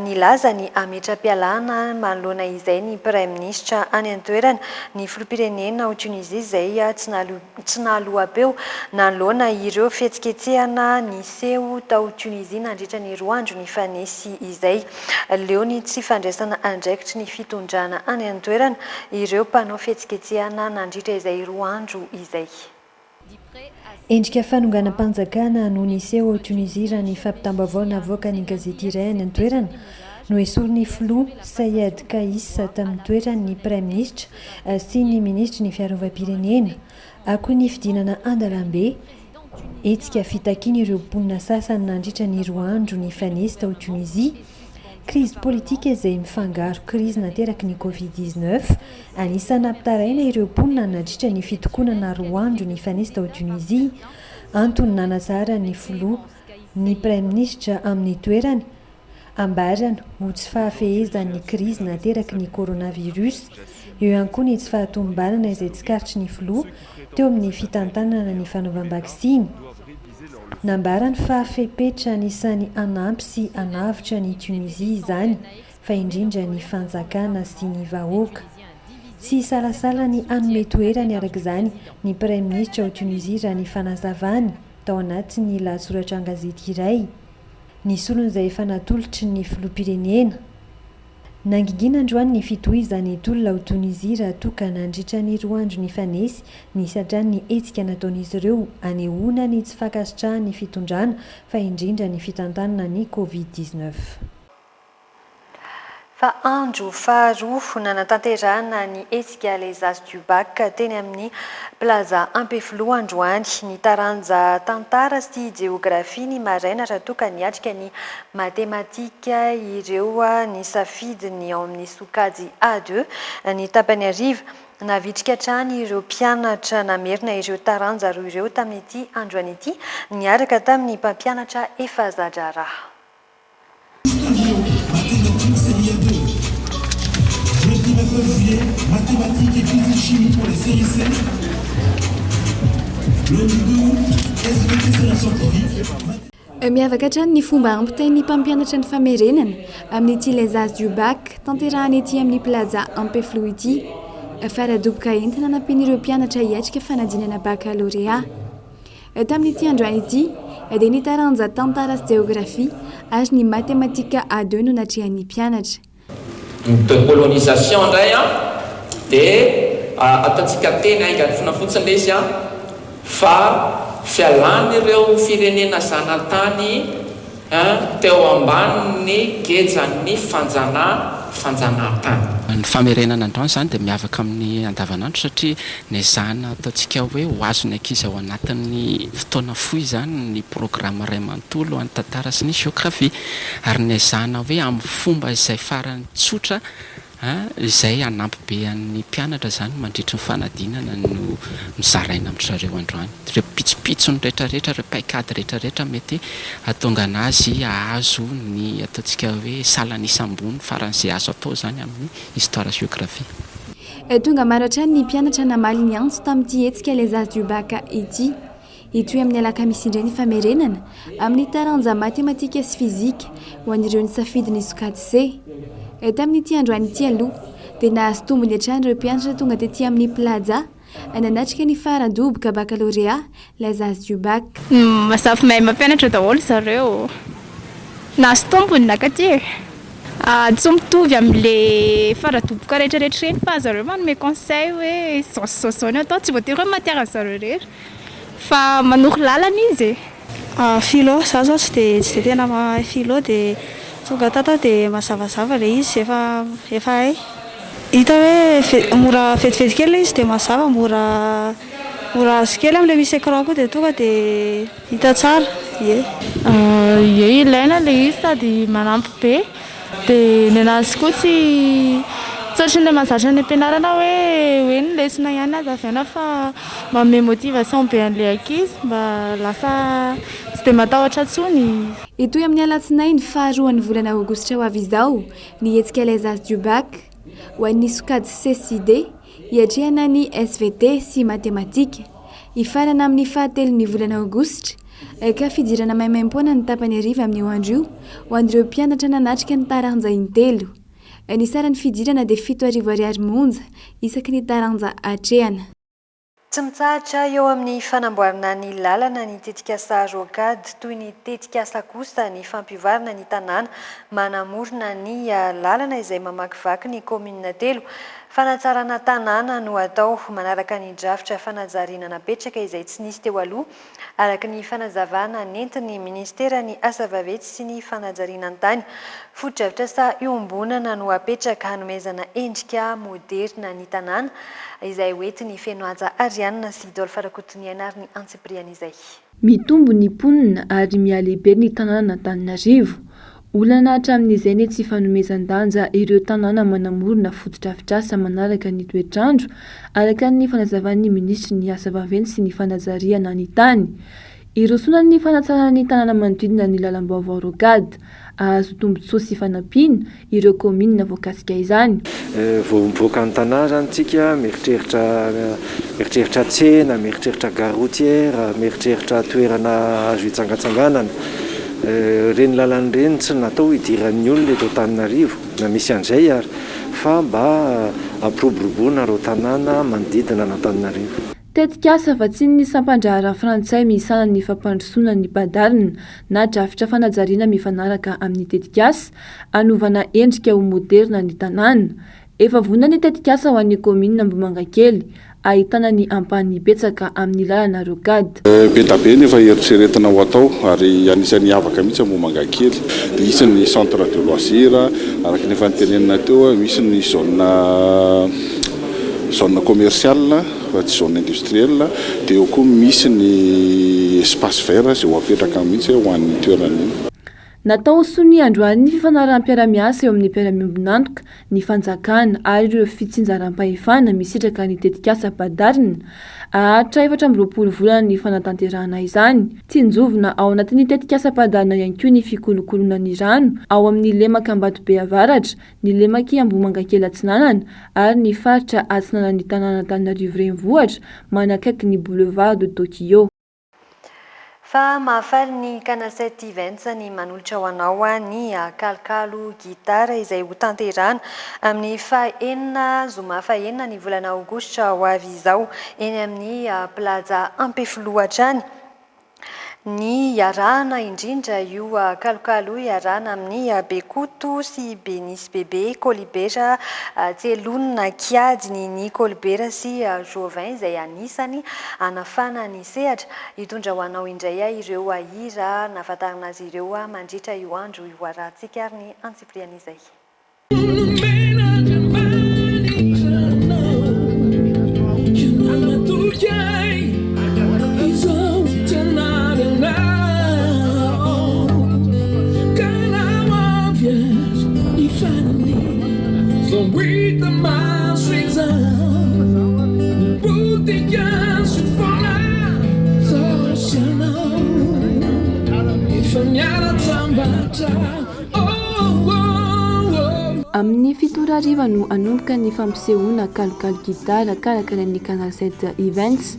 nilaza ny ametra-pialana manoloana izay ny prime ministre any an-toerana ny filoham-pirenena ao Tunisia izay tsy nahaloa-peo nanoloana ireo fihetsiketsehana niseho tao Tunisia nandritra ny 2 andro ny fanesy izay leo ny tsy fandraisana andraikitry ny fitondrana any an-toerana ireo mpanao fihetsiketsehana nandritra izay 2 andro izay. endrika fanonganam-panjakana no niseho Tunisia raha ny fampitambavaona avoaka ny gazety iray ny toerana no esoriny Flou Sayed Kais tamin'ny toeran'ny Prime Ministre sy ny Ministre ny fiarovam-pirenena akoho ny fidinana andalambe etsika fitakiana ireo mponina sasany nandritra ny roa andro ny fanesy tao Tunisia. Crise politique izay mifangaro crise nateraky ny Covid-19 anisany ampitaraina ireo mponina nandritra ny fitokonana roa andro ny fanesy tao Tunisia antony nanazara ny Flou ny Prime Ministre amin'ny toerany ambarana ho tsy fahafehezan'ny crise nateraky ny coronavirus eo ihany koa ny tsy fahatombanana izay tsikaritry ny Flou teo amin'ny fitantanana ny fanaovam-baksiny. Nambarany fa fepetra anisany anampy sy anavitra ny Tunisia izany fa indrindra ny fanjakana sy ny vahoaka. Sy salasala ny anome toerany arak'izany ny Prime Ministre ao Tunisia raha ny fanazavany tao anatin'ny lahatsoratra an-gazety iray. Ny solony izay efa natolotry ny filoham-pirenena. Nangingina androany ny fitohizany tolona ao Tunisia raha toka nandritra ny roa andro ny fanesy ny sadrany etsika nataon'izy ireo anehoana ny tsy fankasitrahan'ny fitondrana fa indrindra ny fitantanana ny Covid-19. Fa andro faharoa nanatanterahana ny etsika les As du Bac teny amin'ny plaza Ampeflo androany ny taranja tantara sy geografia ny maraina raha toka niatrika ny matematika ireo ny safidiny ao amin'ny sokajy A2 ny tapany ariva navitrika trany ireo mpianatra namerina ireo taranja roa ireo tamin'ity androany ity niaraka tamin'ny mpampianatra efa zadraraha. Mathématiques et physique chimie pour les séries C. Le niveau SVT c'est la scientifique. Miavaka hatrany ny fomba ampitain'ny mpampianatra ny famerenana amin'ity les As du Bac tanterahany ety amin'ny plaza Ampeflo ity faradoboka entina nampian'ireo mpianatra hiatrika fanadinana baccalauréat. Tamin'ity androany ity dia ny taranja tantara sy géographie ary ny mathématika A2 no natrehan'ny mpianatra. De colonisation indray dia ataontsika teny aingany fona fotsiny lesy fa fialany ireo firenena zanatany teo ambaniny gejany fanjanahantany. Ny famerenana androany zany dia miavaka amin'ny andavanandro satria ny zana ataontsika hoe ho azony ankizy ao anatin'ny fotoana fohy zany ny programme ray manontolo any tantara sy ny géographie ary ny zana hoe amin'ny fomba izay farany tsotra izay anampy be an'ny mpianatra zany mandritry ny fanadinana no mizaraina amin'zareo androany. Ireo pitsopitsony rehetrarehetra ireo paikady rehetrarehetra mety atonga anazy ahazo ny ataontsika hoe salan'isam-bony faran'izay azo atao zany amin'ny histoire géographie. Tonga maro hatrany ny mpianatra namaly ny antso tamin'ity etsika les As du Bac ity itoy amin'ny alakamisy indray ny famerenana amin'ny taranja mathématika sy fizika ho an'ireo ny safidiny sokajy C. Tamin'ity androany ity aloha dia nahazo tombony hatrany ireo mpianatra tonga tetỳ amin'ny plaza nanatrika ny faradoboka baccalauréat les As du Bac. Mazava mahay mampianatra daholo zareo. Nahazo tombony nakaty. Tsy mitovy amin'ilay faradoboka rehetrarehetra reny fa zareo manome conseil hoe zao ny atao tsy voatery hoe matiara zareo rehetra fa manoro lalana izy. Philo za zao tsy dia tena mahay philo dia tonga tato dia mazavazava ilay izy efa hay. Hita hoe mora vetivety kely izy dia mazava mora azo kely amin'ilay misy écran koa dia tonga dia hita tsara. Ie ilaina ilay izy sady manampy be dia ny anazy koa tsy ohatran'ilay mahazatra ny ampianarana hoe ny lesona ihany azavaina fa manome motivation be an'ilay ankizy mba lasa tsy dia matahotra intsony. Itoy amin'ny alatsinainy faharoan'ny volana aogositra ho avy izao ny etsika les As du Bac ho an'ny sokajy C sy D hiatrehana ny SVT sy mathématika hifarana amin'ny fahatelon'ny volana aogositra ka fidirana maimaim-poana ny tapany ariva amin'ny andro io ho an'ireo mpianatra nanatrika ny taranja intelo. Ny saran'ny fidirana dia 7,000 monja isaky ny taranja hatrehana. Tsy mitsahatra eo amin'ny fanamboarana ny lalana ny tetikasa rokady toy ny tetikasa kosa ny fampivarana ny tanàna manamorona ny lalana izay mamakivaky ny komina telo Fanatsarana tanàna no atao manaraka ny drafitra fanajariana napetraka izay tsy nisy teo aloha araka ny fanazavana nentin'ny ministera ny asa vaventy sy ny fanajariana an-tany. Foto-drafitra sa iombonana no apetraka hanomezana endrika moderna ny tanàna izay hoentin'ny fenoaja Arianna sy Dolphe Rakotony ianarany Antsipriana izay. Mitombo ny mponina ary mialehibe ny tanàna Antananarivo. Olana hatramin'izay ny tsy fanomezan-danja ireo tanàna manamorona foto-drafitrasa manaraka ny toetrandro araka ny fanazavan'ny ministry ny asa vaventy sy ny fanajariana ny tany. Irosona ny fanatsarana ny tanàna manodidina ny lalam-baovao rokady ahazo tombontsoa sy fanampiana ireo komina voakasika izany. Voavoaka ny tanàna zany tsika mieritreritra tsena, mieritreritra gare routière, mieritreritra toerana azo hitsangatsanganana. Reny lalany reny tsy natao hidiran'ny olona eto Antananarivo na misy an'izay ary fa mba ampiroboroboana reo tanàna manodidina n'Antananarivo. Tetikasa fa tsy ny sampandrahara frantsay misana ny fampandrosoana ny badarina na drafitra fanajariana mifanaraka amin'ny tetikasa anovana endrika ho moderna ny tanàna. Efa vonona ny tetikasa ho an'ny komina Ambohimangakely ahitana ny ampahany betsaka amin'ny lalana rokady. Be da be nefa eritreretina ho atao ary anisan'ny havaka mihitsy Ambohimangakely. Misy ny centre de loisir araka ny fantenenina teo, misy ny zone commerciale fa tsy zone industrielle dia eo koa misy ny espace vert izay ho apetraka mihitsy ho an'ny toerana iny. Natao sony androany ny fifanaram-piaramiasa eo amin'ny mpiara-miombonantoka ny fanjakana ary ireo fitsinjaram-pahefana misitraka ny tetikasa badarina ahatra 4 volana ny fanatanterahana izany. Tsinjovina ao anatin'ny tetikasa badarina ihany koa ny fikolokolona ny rano ao amin'ny lemaka Ambatobe Avaratra, ny lemaky Ambohimangakely Atsinanana ary ny faritra atsinanan'ny tanàna Antananarivo renivohitra manakaiky ny boulevard de Tokyo. Fa mahafaly ny Canasette Events ny manolotra ho anao ny kalokalo gitara izay ho tanterana amin'ny zoma fahaenina ny volana aogositra ho avy izao eny amin'ny plaza Ampefiloatra any. Ny iarahana indrindra io kalokalo iarahana amin'ny Bekoto sy Benisy Bebe, Kolibera, Tselonina, Kiadiny, ny Kolibera sy Jovin izay anisany anafana ny sehatra. Hitondra ho anao indray ireo hira nahafantarana azy ireo mandritra io andro io arahantsika ary ny Antsipriana izay. Amin'ny 7 ariva no anomboka ny fampisehoana kalokalo gitara karakaran'ny Canasette Events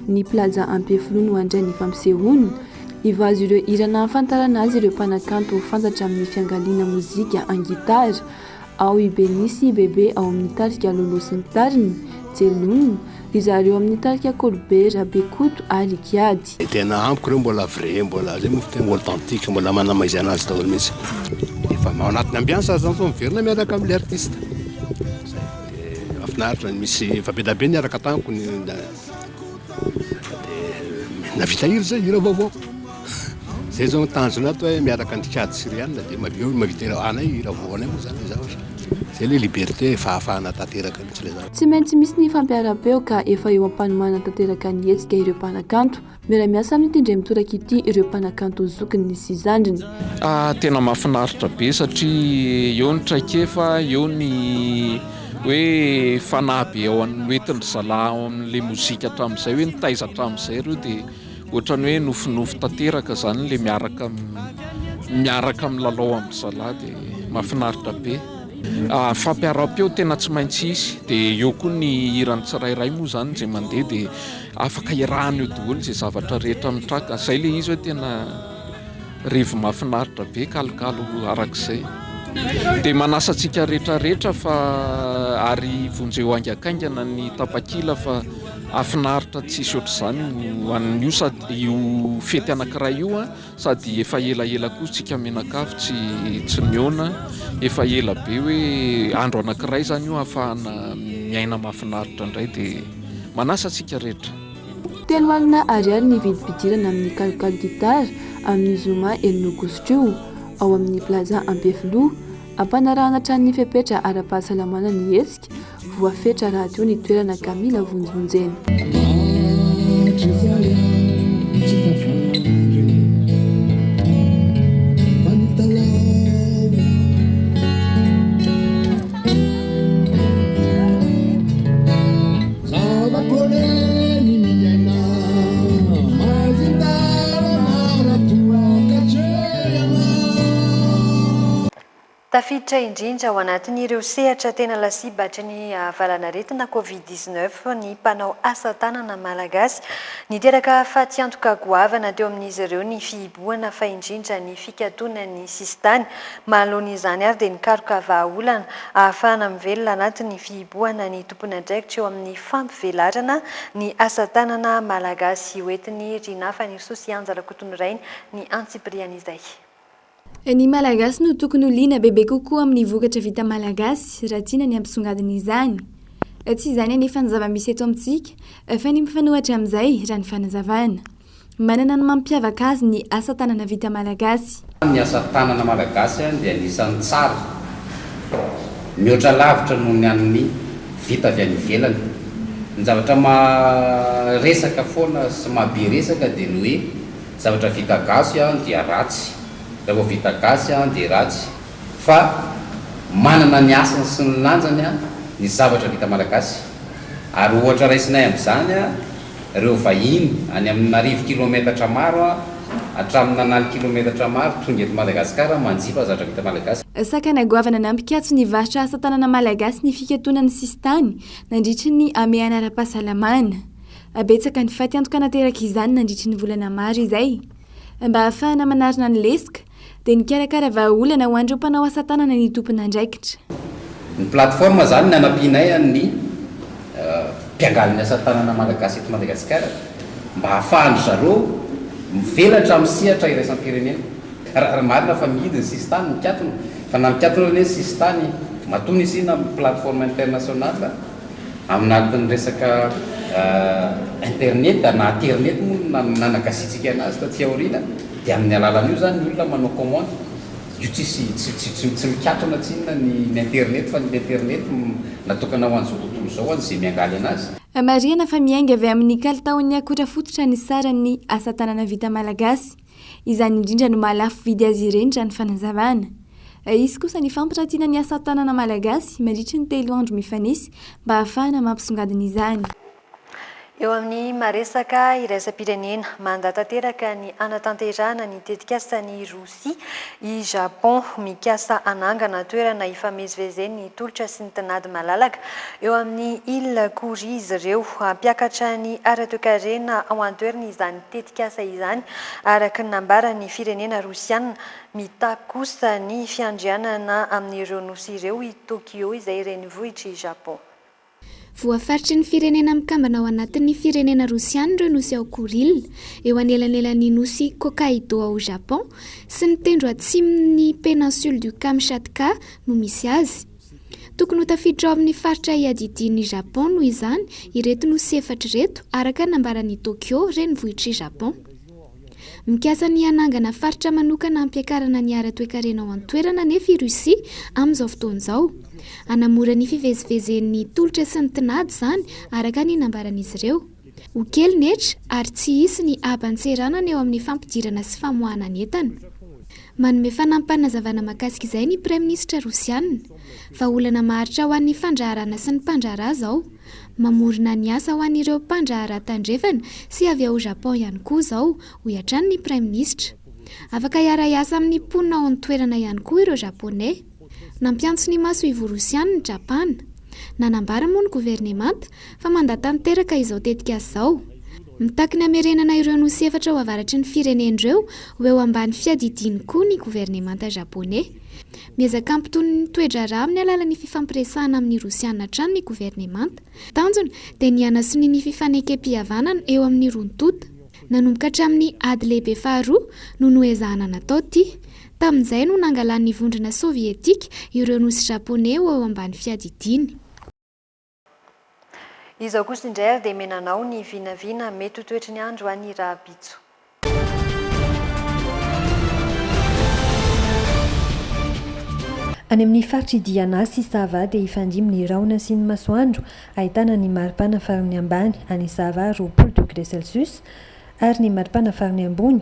ny plaza Ampefiloha no handray ny fampisehoana. Ivazo ireo hira nahafantarana azy ireo mpanakanto fantatra amin'ny fiangaliana mozika an-gitara ao i Benisy Bebe ao amin'ny tarika Lolo sy ny tariny, Tselonina, izareo amin'ny tarika Kolibera, Bekoto ary Kiady. Tena ampiko ireo mbola vrai, mbola zay tena authentique, mbola manamaizana azy daholo mihitsy. Efa ao anatin'ny ambiansa zany zao miverina miaraka amin'ilay artiste. Afinaritra misy efa be da be niaraka tamiko navita hira zay hira vaovao. Zay zao tanjona ato hoe miaraka ny Kiady sy Rianina dia mavita anay hira vaovao anay moa zany zao. Zay le liberté fahafahana tanteraka mihitsy le zany. Tsy maintsy misy ny fampiara-peo ka efa eo am-panomana tanteraka ny hetsika ireo mpanakanto. Miara-miasa amin'ny tindray mitoraka ity ireo mpanakanto zokiny sy zandriny. Tena mahafinaritra be satria eo ny traikefa, eo ny hoe fanahy ao amin'ny oetindry zalahy ao amin'ilay mozika hatramin'izay hoe nitaiza hatramin'izay ireo dia ohatrany hoe nofinofy tanteraka zany le miaraka amin'ny lalao amin'ny zalahy dia mahafinaritra be. Fampiara-peo tena tsy maintsy izy dia eo koa ny hirany tsirairay moa zany zay mandeha dia afaka irahana eo daholo zay zavatra rehetra mitraka. Zay le izy hoe tena rivo mahafinaritra be kalokalo arak'izay. Dia manasantsika rehetrarehetra fa ary vonjeo aingakaingana ny tapakila fa afinaritra tsisy ohatr'izany ho an'io sady io fety anankiray io sady efa elaela koa tsika menakafo tsy miona efa ela be hoe andro anankiray zany io ahafahana miaina mahafinaritra indray dia manasa antsika rehetra. Telo alina ariary ny vidim-pidirana amin'ny kalokalo gitara amin'ny Zoma Elinogostrio ao amin'ny plaza Ampefiloha. Ampanarahana trano ny fepetra ara-pahasalamana ny hetsika voafetra radio ny toerana Kamila Vonjinjena. Tafiditra indrindra ao anatin'ireo sehatra tena lasibatry ny valanaretina Covid-19 ny mpanao asa tanana malagasy niteraka fahatsiantoka goavana teo amin'izy ireo ny fihiboana fa indrindra ny fikatona ny sistany mahalony izany ary dia nikaroka vahaolana ahafahana mivelona anatin'ny fihiboana ny tompona andraikitra eo amin'ny fampivelarana ny asa tanana malagasy hoetiny rinafany Sosianjalakotonyrainy ny Antsiprianizay. Ny malagasy no tokony liana bebe kokoa amin'ny vokatra vita malagasy raha tiana ny ampisongadina izany. Tsy izany anefa ny zava-misy eto amintsika fa ny mifanohatra amin'izay raha ny fanazavana. Manana ny mampiavaka azy ny asa tanana vita malagasy. Ny asa tanana malagasy dia anisan'ny tsara. Mihoatra lavitra noho ny an'ny vita avy any ivelany. Ny zavatra resaka foana sy mahabe resaka dia ny hoe zavatra vita gasy dia ratsy. Raha vao vita gasy dia ratsy. Fa manana ny asany sy ny lanjany ny zavatra vita malagasy. Ary ohatra raisinay amin'izany ireo vahiny any amin'ny 10 kilometatra maro hatramin'ny 9 kilometatra maro tonga eto Madagasikara manjifa zavatra vita malagasy. Sakana goavana nampikatso ny varotra asa tanana malagasy ny fikatona ny sistany nandritry ny ameana ara-pahasalamana. Betsaka ny faty antoka nateraka izany nandritry ny volana maro izay. Mba ahafahana manarina ny lesika dia nikarakara vahaolana ho an'ireo mpanao asa tanana ny tompona andraikitra. Ny plateforme zany ny anampinay ny mpiangalin'ny asa tanana malagasy eto Madagasikara mba ahafahany zareo mivelatra amin'ny sehatra iraisam-pirenena. Raha marina fa mihidy ny sistany mikatona fa na mikatona ny sistany matony izy na plateforme internationale aminatin'ny resaka internet na internet moa nanakasitsika anazy taty aoriana dia amin'ny alalan'io zany ny olona manao commande io tsy mikatona tsinona ny internet fa ny internet natokana ho an'izao tontolo izao any izay miangaly anazy. Marihana fa miainga avy amin'ny kalitaon'ny akora fototra ny saran'ny asa tanana vita malagasy. Izany indrindra no mahalafo vidy azy ireny raha ny fanazavana. Izy kosa ny fampirantiana ny asa tanana malagasy mandritry ny 3 andro mifanisy mba ahafahana mampisongadina izany. Eo amin'ny maresaka iraisam-pirenena mandatanteraka ny anatanterahana ny tetikasan'ny Rosia i Japon mikasa anangana toerana ifamezivezeny ny tolotra sy ny tanady malalaka eo amin'ny île Korea izy ireo hampiakatra ny ara-toekarena ao an-toerana izany tetikasa izany araka ny nambaran'ny firenena Rosiana mitakosa ny fiandrianana amin'ireo nosy ireo i Tokyo izay renivohitry i Japon. Voafaritry ny firenena mikambana ao anatin'ny firenena Rosiana ireo nosy ao Koril, eo anelanelan'ny nosy Hokkaido ao Japon sy ny tendro atsimon'ny péninsule du Kamchatka no misy azy. Tokony ho tafiditra ao amin'ny faritra iadidian'ny Japon noho izany ireto nosy efatra ireto araka nambaran'ny Tokyo renivohitry Japon. Mikasa ny anangana faritra manokana ampiakarana ny ara-toekarena ao an-toerana nefa i Rosia amin'izao fotoan'izao. Anamora ny fivezivezen'ny tolotra sy ny tinady izany araka ny nambaran'izy ireo. Ho kely netra ary tsy hisy ny aba-ntseranana eo amin'ny fampidirana sy famoahana ny entana. Manome fanampanazavana mahakasika izay ny Praiministra Rosiana fa olana maharitra ho an'ny fandraharana sy ny mpandrahara zao. Mamorona ny asa ho an'ireo mpandrahara tandrefana sy avy ao Japon ihany koa zao ho iantrany ny Praiministra. Afaka hiara-iasa amin'ny mponina ao an-toerana ihany koa ireo Japonais. Nampiantso ny maso ivo Rosiana ny Japana. Nanambara moa ny governemanta fa mandatanteraka izao tetikasa izao. Mitaky ny hamerenana ireo nosy efatra ho avaratry ny firenen'ireo ho eo ambany fiadidiany koa ny governemanta Japonais. Miezaka ampitony ny toe-draharaha amin'ny alalan'ny fifampiresahana amin'ny Rosiana hatrany ny governemanta. Tanjona dia ny anasony ny fifanekam-pihavanana eo amin'ny rontota. Nanomboka hatramin'ny ady lehibe faharoa no noezahana natao ty. Tamin'izay no nangalan'ny vondrona sovietika ireo nosy Japonais ho eo ambany fiadidiany. izao kosa indray ary dia menanao ny vinavina mety ho toetry ny andro any Rahabitso. Any amin'ny faritry Diana sy Sava dia ifandimy ny raona sy ny masoandro, ahitana ny maripana farany ambany any Sava 20 degré Celsius ary ny maripana farany ambony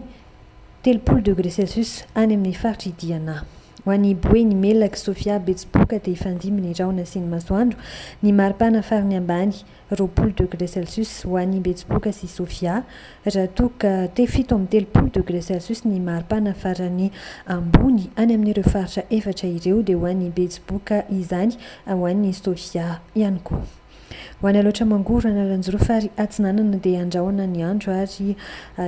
30 degré Celsius any amin'ny faritry Diana. Ho an'ny Boe ny Melaky Sofia Betsiboka dia ifandimy ny raona sy ny masoandro, ny maripana farany ambany 20 degré Celsius ho an'ny Betsiboka sy Sofia, raha toa ka 7 degré Celsius ny maripana farany ambony any amin'ireo faritra efatra ireo dia ho an'ny Betsiboka izany ho an'ny Sofia ihany koa. Ho an'ny loatra mangoro analanjoroa fary atsinanana dia andrahoana ny andro ary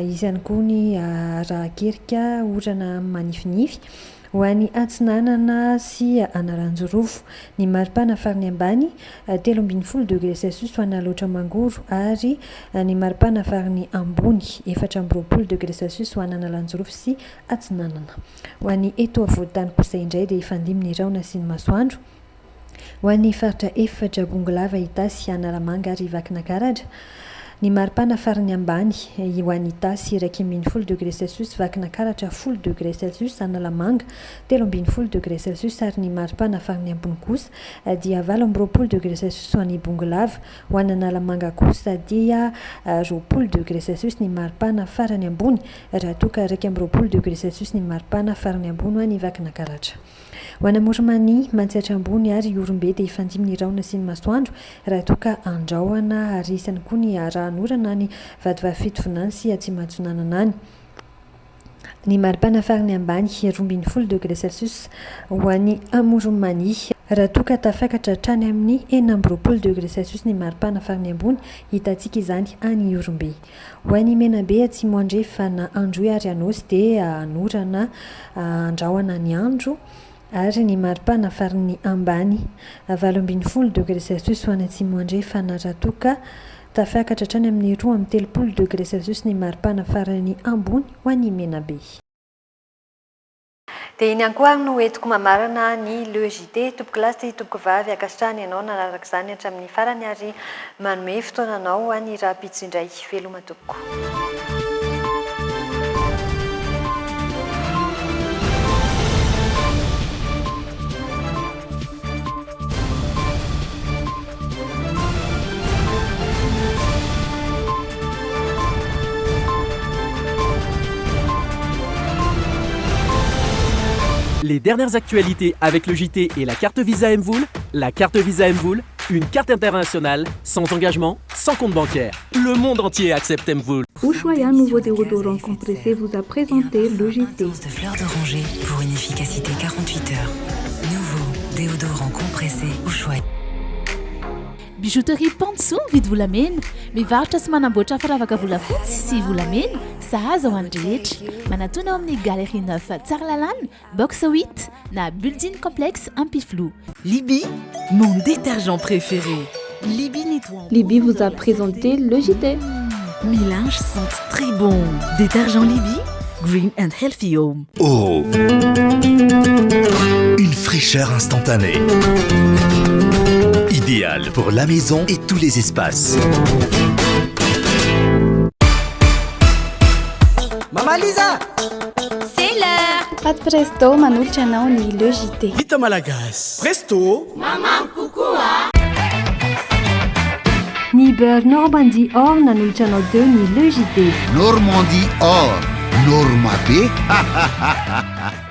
izy ihany koa ny rahakerika orana manifinify. Ho an'ny atsinanana sy analanjorofo ny maripana farany ambany 13 degré Celsius ho an'ny loatra mangoro ary ny maripana farany ambony 14 degré Celsius ho an'ny analanjorofo sy atsinanana. Ho an'ny eto avoantany kosa indray dia ifandimy ny raona sy ny masoandro. Ho an'ny faritra efatra Bongolava Itasy Analamanga ary Vakinakaratra, ny maripana farany ambany ho an'ny Itasy 1 degré Celsius, Vakinakaratra 10 degré Celsius, Analamanga 13 degré Celsius ary ny maripana farany ambony kosa dia 20 degré Celsius ho an'ny Bongolava. Ho an'ny Analamanga kosa dia 20 degré Celsius ny maripana farany ambony, raha toa ka 20 degré Celsius ny maripana farany ambony ho an'ny Vakinakaratra. Ho an'ny Morimani Mantsihatra ambony ary Orombe dia ifandimy ny raona sy ny masoandro, raha toa ka andrahoana ary isany koa ny rahanorana ny vadivavy sy atsimatsonanana any. Ny maripana farany ambany 12 degré Celsius ho an'ny Morimani, raha toa ka tafakatra hatrany amin'ny 19 degré Celsius ny maripana farany ambony, hitantsika izany any Orombe. Ho an'ny Menabe Atsimo andrefana Androy ary Anosy dia anorana andrahoana ny andro ary ny maripana farany ambany 18 degré Celsius ho an'ny Atsimo andrefana, raha toa ka tafakatra hatrany amin'ny 30 degré Celsius ny maripana farany ambony ho an'ny Menabe. Dia iny ankoary no entiko mamarana ny LEJT, tompoko lahy sy tompoko vavy akasitrahany ianao nanaraka izany hatramin'ny farany ary manome fotoananao any Rahabitso indray. Veloma tompoko. Les dernières actualités avec le JT et la carte Visa Mvoul. La carte Visa Mvoul, une carte internationale, sans engagement, sans compte bancaire. Le monde entier accepte Mvoul. Ushuaïa, nouveau déodorant compressé, vous a présenté le JT. De fleurs d'oranger pour une efficacité 48 heures. Nouveau déodorant compressé Ushuaïa. Bijouterie Pantsou vidy volamena, mivarotra sy manamboatra firavaka volafotsy sy volamena, sahaza ho an'ny rehetra. Manatona ao amin'ny Galerie 9 Tsaralalàna, box 8 na building complexe Ampiflou. Libby, mon détergent préféré. Libby nettoie. Libby vous a présenté le JT. Mes linges sentent très bon. Détergent Libby, Green and Healthy Home. Oh, une fraîcheur instantanée. Idéal pour la maison et tous les espaces. Maman Lisa, c'est l'heure. Pas de presto, manolotra anao ny le JT. Vita malagasy. Presto. Maman kokoa. Ny beurre Normandie Or nanolotra anao teo ny le JT. Normandie Or, Norma B.